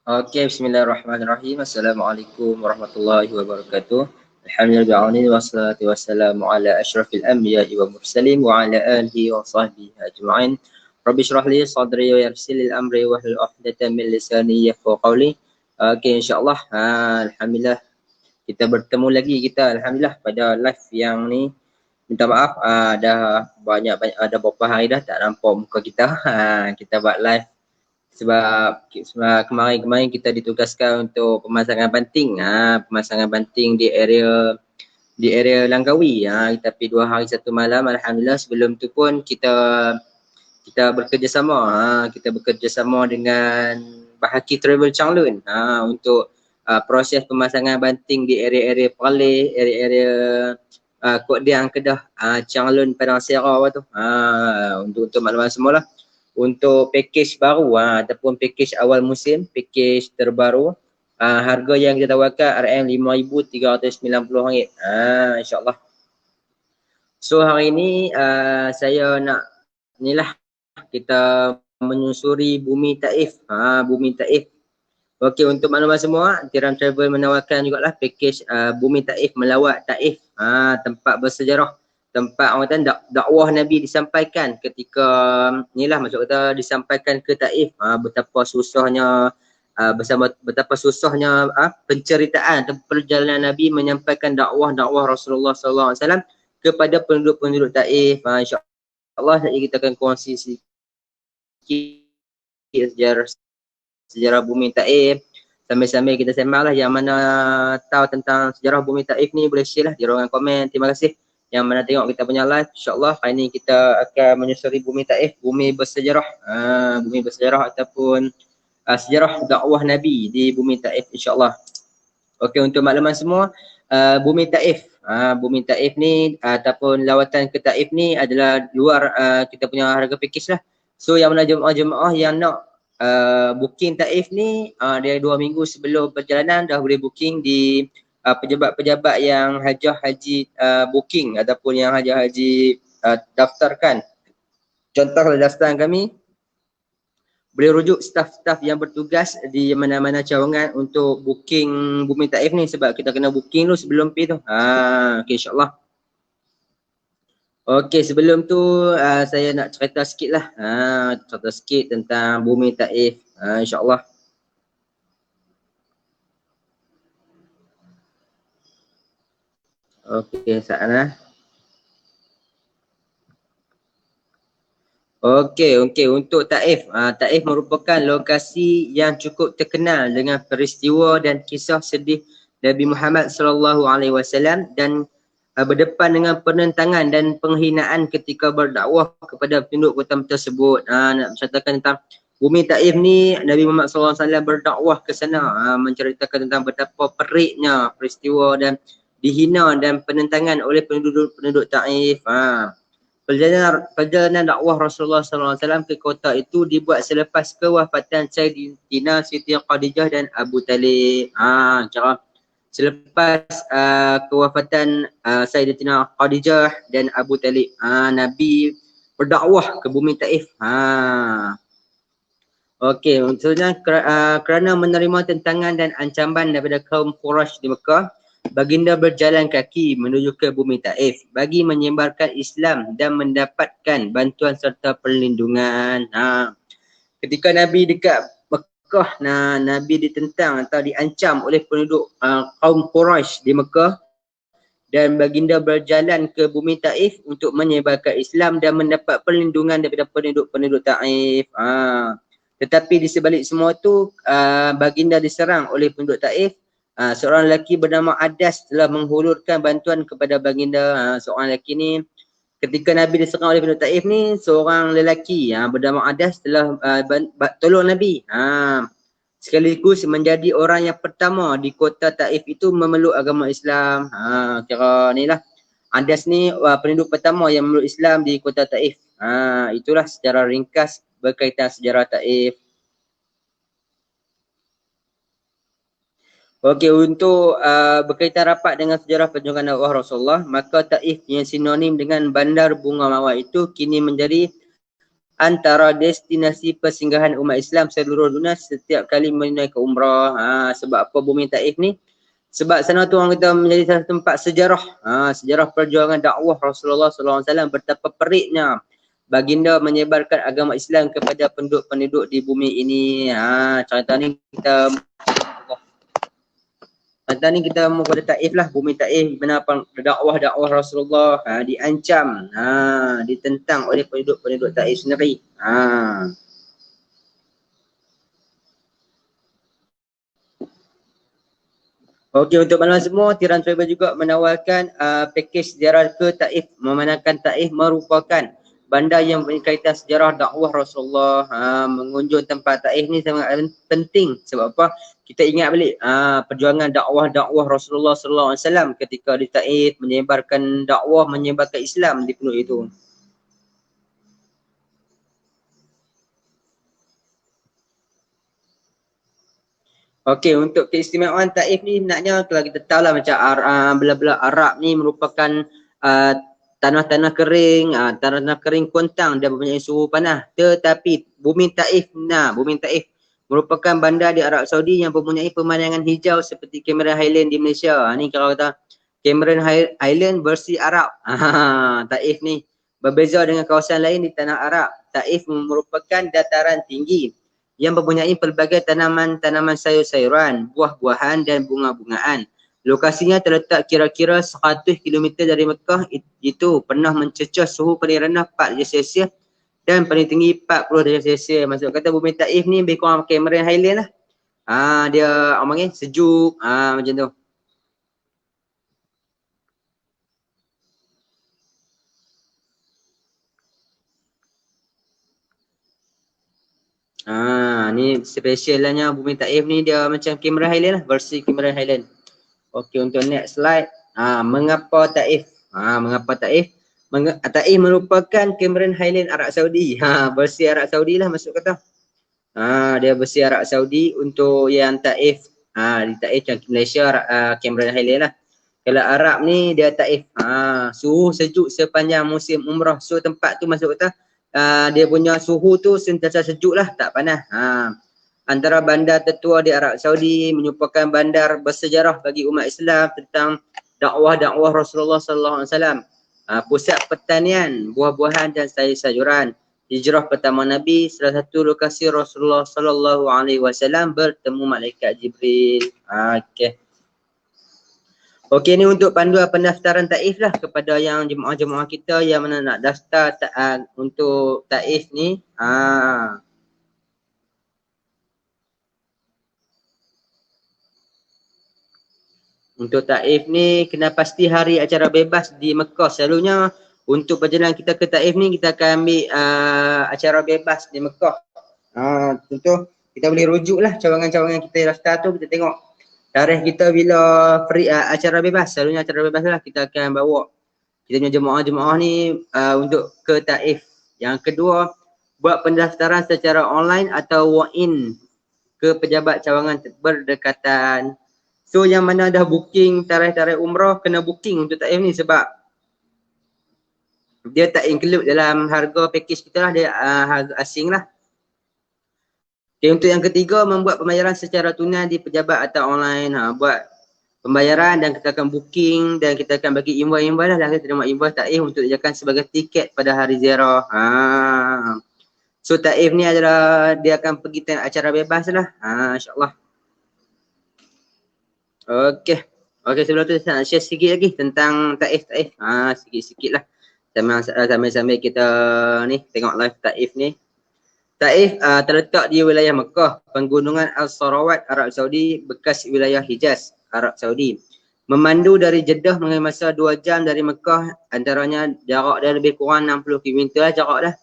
Oke, bismillahirrahmanirrahim. Assalamualaikum warahmatullahi wabarakatuh. Alhamdulillah wassalatu wassalamu ala asyrafil anbiya'i wa mursalin wa ala alihi wa sahbihi ajma'in. Rabbi syrah li sadri wa yassir li amri wa hlul 'uqdatam min lisani yafqahu qawli. Okey, insyaallah alhamdulillah kita bertemu lagi alhamdulillah pada live yang ni. Minta maaf dah banyak ada beberapa hari dah tak nampak muka kita. Kita buat live sebab kemarin kita ditugaskan untuk pemasangan banting di area Langkawi tapi 2 hari 1 malam alhamdulillah. Sebelum tu pun kita bekerjasama dengan Bahaki Travel Changlun untuk proses pemasangan banting di area-area Perlis, area-area Kok Diang, Kedah, Changlun, Padang Sera tu untuk makluman semualah. Untuk package baru ataupun package awal musim, package terbaru, harga yang kita tawarkan RM5,390, insyaAllah. So hari ni saya nak kita menyusuri Bumi Taif. Bumi Taif. Okey, untuk maklumat semua, Tiram Travel menawarkan jugalah package Bumi Taif, melawat Taif, tempat bersejarah, tempat orang kata dakwah Nabi disampaikan ketika maksud kata disampaikan ke Taif, betapa susahnya betapa susahnya penceritaan atau perjalanan Nabi menyampaikan dakwah Rasulullah sallallahu alaihi wasallam kepada penduduk-penduduk Taif. Insya-Allah kita akan kongsi sikit sejarah Bumi Taif. Sambil-sambil kita sembanglah. Yang mana tahu tentang sejarah Bumi Taif ni boleh share lah di ruangan komen. Terima kasih yang mana tengok kita punya live. InsyaAllah hari ni kita akan menyusuri Bumi Taif, bumi bersejarah, bumi bersejarah ataupun sejarah dakwah Nabi di Bumi Taif, insyaAllah. Okey, untuk makluman semua, Bumi Taif, Bumi Taif ni ataupun lawatan ke Taif ni adalah luar kita punya harga package lah. So yang mana jemaah-jemaah yang nak booking Taif ni, dia 2 minggu sebelum perjalanan dah boleh booking di pejabat-pejabat yang hajah haji booking ataupun yang hajah haji daftarkan. Contoh kalau daftar kami, boleh rujuk staf-staf yang bertugas di mana-mana cawangan untuk booking Bumi Taif ni, sebab kita kena booking dulu sebelum pergi tu. Okay, insyaAllah. Okey, sebelum tu saya nak cerita sikit lah. Cerita sikit tentang Bumi Taif, insyaAllah. Okey, sana. Okey, untuk Taif. Taif merupakan lokasi yang cukup terkenal dengan peristiwa dan kisah sedih Nabi Muhammad sallallahu alaihi wasallam dan berdepan dengan penentangan dan penghinaan ketika berdakwah kepada penduduk kota tersebut. Nak menceritakan tentang Bumi Taif ni, Nabi Muhammad sallallahu alaihi wasallam berdakwah ke sana, menceritakan tentang betapa periknya peristiwa dan dihina dan penentangan oleh penduduk Taif. Perjalanan dakwah Rasulullah SAW ke kota itu dibuat selepas kewafatan Sayyidina Siti Khadijah dan Abu Talib. Selepas kewafatan Sayyidina Khadijah dan Abu Talib, Nabi berdakwah ke Bumi Taif. Okey, maksudnya kerana menerima tentangan dan ancaman daripada kaum Quraisy di Mekah, baginda berjalan kaki menuju ke Bumi Taif bagi menyebarkan Islam dan mendapatkan bantuan serta perlindungan. Ketika Nabi dekat Mekah, Nabi ditentang atau diancam oleh penduduk kaum Quraisy di Mekah, dan baginda berjalan ke Bumi Taif untuk menyebarkan Islam dan mendapat perlindungan daripada penduduk Taif. Tetapi di sebalik semua tu, baginda diserang oleh penduduk Taif. Seorang lelaki bernama Adas telah menghulurkan bantuan kepada baginda. Seorang lelaki ni, ketika Nabi diserang oleh penduduk Taif ni, seorang lelaki bernama Adas telah tolong Nabi. Sekaligus menjadi orang yang pertama di kota Taif itu memeluk agama Islam. Kira ni lah, Adas ni penduduk pertama yang memeluk Islam di kota Taif. Itulah secara ringkas berkaitan sejarah Taif. Okey, untuk berkaitan rapat dengan sejarah perjuangan dakwah Rasulullah, maka Taif yang sinonim dengan bandar bunga mawar itu kini menjadi antara destinasi persinggahan umat Islam seluruh dunia setiap kali menunaikan umrah. Sebab apa bumi Taif ni? Sebab sana tu orang kata menjadi satu tempat sejarah. Sejarah perjuangan dakwah Rasulullah SAW, betapa periknya baginda menyebarkan agama Islam kepada penduduk-penduduk di bumi ini. Contoh ni kita mau pada Taif lah, bumi Taif, benar dakwah Rasulullah diancam, ditentang oleh penduduk-penduduk Taif sendiri. Okey, untuk maklumat semua, Tiran Travel juga menawarkan pakej ziarah ke Taif, memandangkan Taif merupakan bandar yang berkaitan sejarah dakwah Rasulullah. Mengunjung tempat Taif ni sangat penting. Sebab apa? Kita ingat balik perjuangan dakwah Rasulullah SAW ketika di Taif menyebarkan dakwah, menyebarkan Islam di penduduk itu. Okey, untuk keistimewaan Taif ni naknya kalau kita tahu lah macam belah-belah Arab ni merupakan tanah-tanah kering, tanah-tanah kering kontang dan mempunyai suhu panas. Tetapi bumi Taif merupakan bandar di Arab Saudi yang mempunyai pemandangan hijau seperti Cameron Highland di Malaysia. Ni kalau kata Cameron Highland versi Arab. Taif ni berbeza dengan kawasan lain di tanah Arab. Taif merupakan dataran tinggi yang mempunyai pelbagai tanaman sayur-sayuran, buah-buahan dan bunga-bungaan. Lokasinya terletak kira-kira 100 km dari Mekah. Itu pernah mencecah suhu paling rendah 4 darjah Celsius dan paling tinggi 40 darjah Celsius. Maksud kata bumi Taif ni lebih kurang Cameron Highland lah. Dia orang panggil sejuk, macam tu. Ni spesialnya bumi Taif ni dia macam Cameron Highland lah, versi Cameron Highland. Okey, untuk next slide. Mengapa Taif? Mengapa Taif? Taif merupakan Cameron Highland Arab Saudi. Versi Arab Saudi lah masuk kata. Dia versi Arab Saudi. Untuk yang Taif, di Taif macam Malaysia, Cameron Highland lah. Kalau Arab ni dia Taif. Suhu sejuk sepanjang musim umrah. So tempat tu masuk kata dia punya suhu tu sentiasa sejuk lah, tak panas. Antara bandar tertua di Arab Saudi, merupakan bandar bersejarah bagi umat Islam tentang dakwah Rasulullah SAW. Pusat pertanian, buah-buahan dan sayur-sayuran. Hijrah pertama Nabi, salah satu lokasi Rasulullah SAW bertemu malaikat Jibril. Okey. Okey, ni untuk panduan pendaftaran Taif lah kepada yang jemaah-jemaah kita yang mana nak daftar untuk Taif ni. Untuk Taif ni kena pasti hari acara bebas di Mekah. Selalunya untuk perjalanan kita ke Taif ni kita akan ambil acara bebas di Mekah. Tentu kita boleh rujuk lah cawangan-cawangan kita daftar tu, kita tengok tarikh kita bila free acara bebas. Selalunya acara bebas lah kita akan bawa kita punya jemaah-jemaah ni untuk ke Taif. Yang kedua, buat pendaftaran secara online atau walk-in ke pejabat cawangan berdekatan. So yang mana dah booking tarikh-tarikh umrah kena booking untuk Taif ni sebab dia tak include dalam harga package kita lah, dia harga asing lah. Okay, untuk yang ketiga, membuat pembayaran secara tunai di pejabat atau online. Buat pembayaran dan kita akan booking dan kita akan bagi invoice lah. Kita terima invoice Taif untuk dijadikan sebagai tiket pada hari ziarah. So Taif ni adalah dia akan pergi tengok acara bebas lah. InsyaAllah. Okey. Okey, sebelum tu saya nak share sikit lagi tentang Taif. Sikit-sikit lah. Sambil-sambil kita ni tengok live Taif ni. Taif terletak di wilayah Mekah, Pegunungan Al-Sarawat, Arab Saudi, bekas wilayah Hijaz, Arab Saudi. Memandu dari Jeddah mengenai masa 2 jam dari Mekah, antaranya jarak dia lebih kurang 60 km lah jarak dah.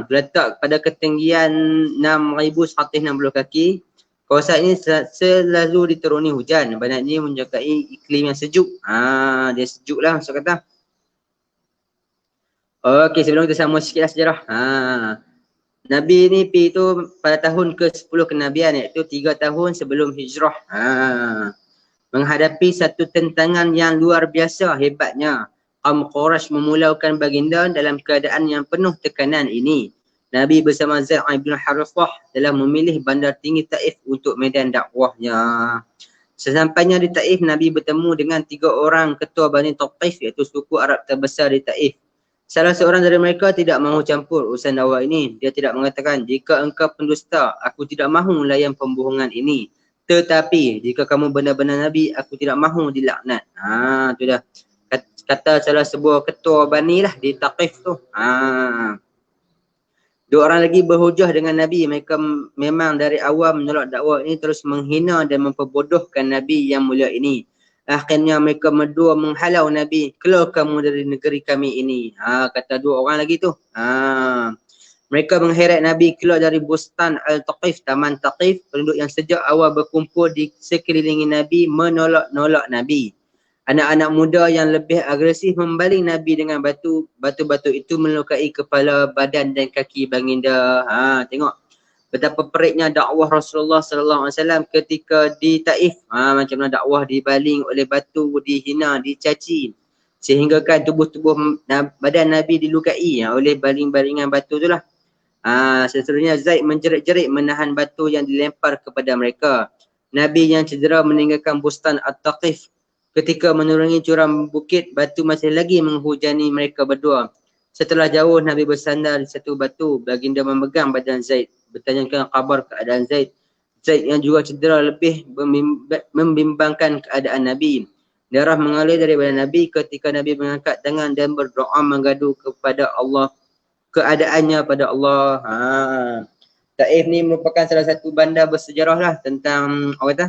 Terletak pada ketinggian 6,160 kaki. Kawasan ini selalu dituruni hujan, banyaknya menjagai iklim yang sejuk. Dia sejuk lah maksud kata. Okey, sebelum kita sama sikit lah sejarah. Nabi ni pergi tu pada tahun ke-10 kenabian, iaitu 3 tahun sebelum hijrah. Menghadapi satu tentangan yang luar biasa hebatnya. kaum Quraisy memulaukan baginda dalam keadaan yang penuh tekanan ini. Nabi bersama Zaid bin Harithah telah memilih bandar tinggi Taif untuk medan dakwahnya. Sesampainya di Taif, Nabi bertemu dengan 3 orang ketua Bani Thaqif, iaitu suku Arab terbesar di Taif. Salah seorang dari mereka tidak mahu campur urusan dakwah ini. Dia tidak mengatakan, jika engkau pendusta, aku tidak mahu melayan pembohongan ini. Tetapi jika kamu benar-benar Nabi, aku tidak mahu dilaknat. Itu dah kata salah sebuah ketua Bani lah di Thaqif tu. 2 orang lagi berhujah dengan Nabi. Mereka memang dari awal menolak dakwah ini, terus menghina dan memperbodohkan Nabi yang mulia ini. Akhirnya mereka berdua menghalau Nabi, keluar kamu dari negeri kami ini. Kata 2 orang lagi tu. Mereka mengheret Nabi keluar dari Bustan Al-Thaqif, Taman Thaqif. Penduduk yang sejak awal berkumpul di sekelilingi Nabi menolak-nolak Nabi. Anak-anak muda yang lebih agresif membaling Nabi dengan batu. Batu-batu itu melukai kepala, badan dan kaki baginda. Tengok betapa periknya dakwah Rasulullah sallallahu alaihi wasallam ketika di Taif. Macam mana dakwah dibaling oleh batu, dihina, dicaci. Sehingga kan tubuh-tubuh badan Nabi dilukai oleh baling-balingan batu itulah. Seterusnya Zaid menjerit-jerit menahan batu yang dilempar kepada mereka. Nabi yang cedera meninggalkan Bustan At-Thaqif. Ketika menurungi curam bukit, batu masih lagi menghujani mereka berdua. Setelah jauh, Nabi bersandar di satu batu. Baginda memegang badan Zaid, bertanyakan kabar keadaan Zaid. Zaid yang juga cedera lebih membimbangkan keadaan Nabi. Darah mengalir dari badan Nabi ketika Nabi mengangkat tangan dan berdoa mengadu kepada Allah, keadaannya pada Allah. Taif ni merupakan salah satu bandar bersejarah lah tentang apa kata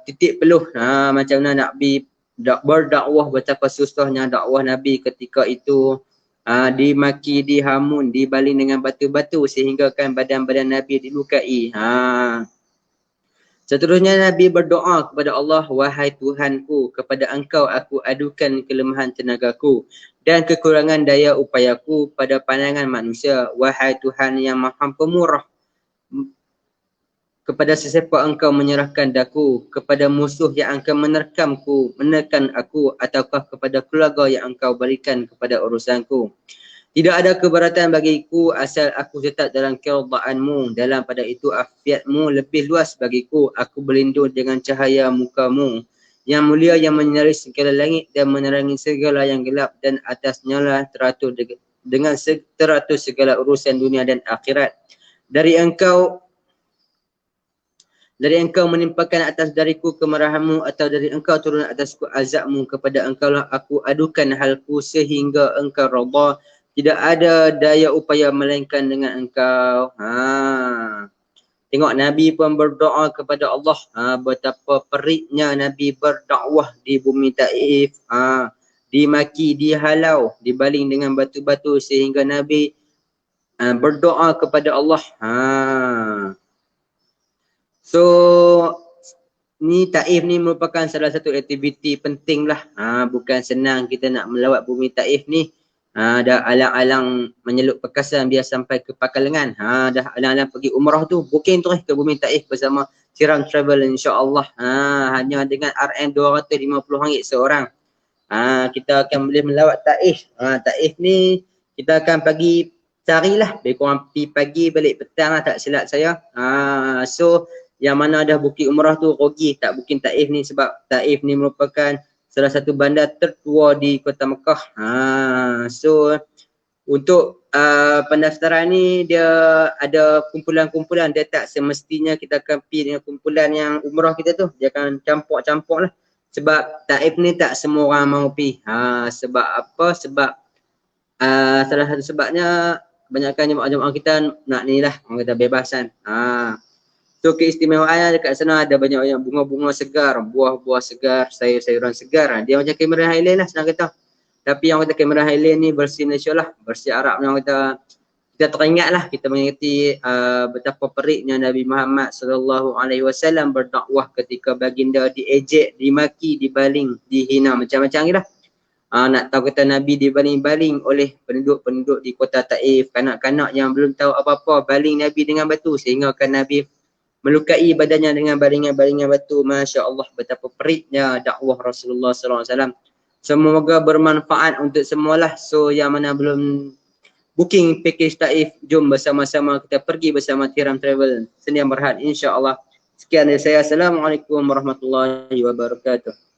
titik peluh. Macam mana Nabi berdakwah, betapa susahnya dakwah Nabi ketika itu. Dimaki, dihamun, dibaling dengan batu-batu sehingga kan badan-badan Nabi dilukai. Seterusnya Nabi berdoa kepada Allah, wahai Tuhanku, kepada engkau aku adukan kelemahan tenagaku dan kekurangan daya upayaku pada pandangan manusia. Wahai Tuhan yang maha pemurah, kepada sesiapa engkau menyerahkan daku, kepada musuh yang akan menekan aku, ataukah kepada keluarga yang engkau berikan kepada urusanku. Tidak ada keberatan bagiku asal aku tetap dalam keridaan-Mu. Dalam pada itu afiat-Mu lebih luas bagiku. Aku berlindung dengan cahaya muka-Mu yang mulia yang menyinari segala langit dan menerangi segala yang gelap, dan atasnya lah teratur dengan teratur segala urusan dunia dan akhirat. Dari engkau menimpakan atas dariku kemarahan-Mu, atau dari engkau turun atasku azab-Mu. Kepada engkau lah aku adukan halku sehingga engkau redha. Tidak ada daya upaya melainkan dengan engkau. Tengok Nabi pun berdoa kepada Allah. Betapa periknya Nabi berdakwah di bumi Taif. Dimaki, dihalau, dibaling dengan batu-batu sehingga Nabi berdoa kepada Allah. So ni Taif ni merupakan salah satu aktiviti penting lah. Bukan senang kita nak melawat bumi Taif ni. Dah alang-alang menyelup perkasan biar sampai ke Pakalengan. Dah alang-alang pergi umrah tu, booking terus ke bumi Taif bersama Siram Travel insya-Allah. Hanya dengan RM RM250 seorang. Kita akan boleh melawat Taif. Taif ni kita akan pergi carilah, lebih kurang pergi pagi balik petang lah, tak silap saya. So yang mana dah booking umrah tu rugi tak booking Taif ni, sebab Taif ni merupakan salah satu bandar tertua di Kota Mekah. So untuk pendaftaran ni dia ada kumpulan-kumpulan, dia tak semestinya kita akan pergi dengan kumpulan yang umrah kita tu, dia akan campur-campur lah. Sebab Taif ni tak semua orang mahu pergi. Sebab apa? Sebab salah satu sebabnya kebanyakan jemaah-jemaah kita nak ni lah, orang kata bebasan. So keistimewaannya dekat sana ada banyak-banyak bunga-bunga segar, buah-buah segar, sayur-sayuran segar. Dia macam Cameron Highland lah senang kata. Tapi yang kata Cameron Highland ni bersih Malaysia lah, bersih Arab yang kata. Kita teringat lah, kita mengingati betapa periknya Nabi Muhammad SAW berdakwah ketika baginda diejek, dimaki, dibaling, dihina, macam-macam ni lah. Nak tahu kata Nabi dibaling-baling oleh penduduk-penduduk di kota Taif, kanak-kanak yang belum tahu apa-apa, baling Nabi dengan batu sehingga kan Nabi melukai badannya dengan balingan-balingan batu. Masya Allah, betapa periknya dakwah Rasulullah SAW. Semoga bermanfaat untuk semualah. So yang mana belum booking package Taif, jom bersama-sama kita pergi bersama Tiram Travel Senin Berhad insya-Allah. Sekian dari saya. Assalamualaikum warahmatullahi wabarakatuh.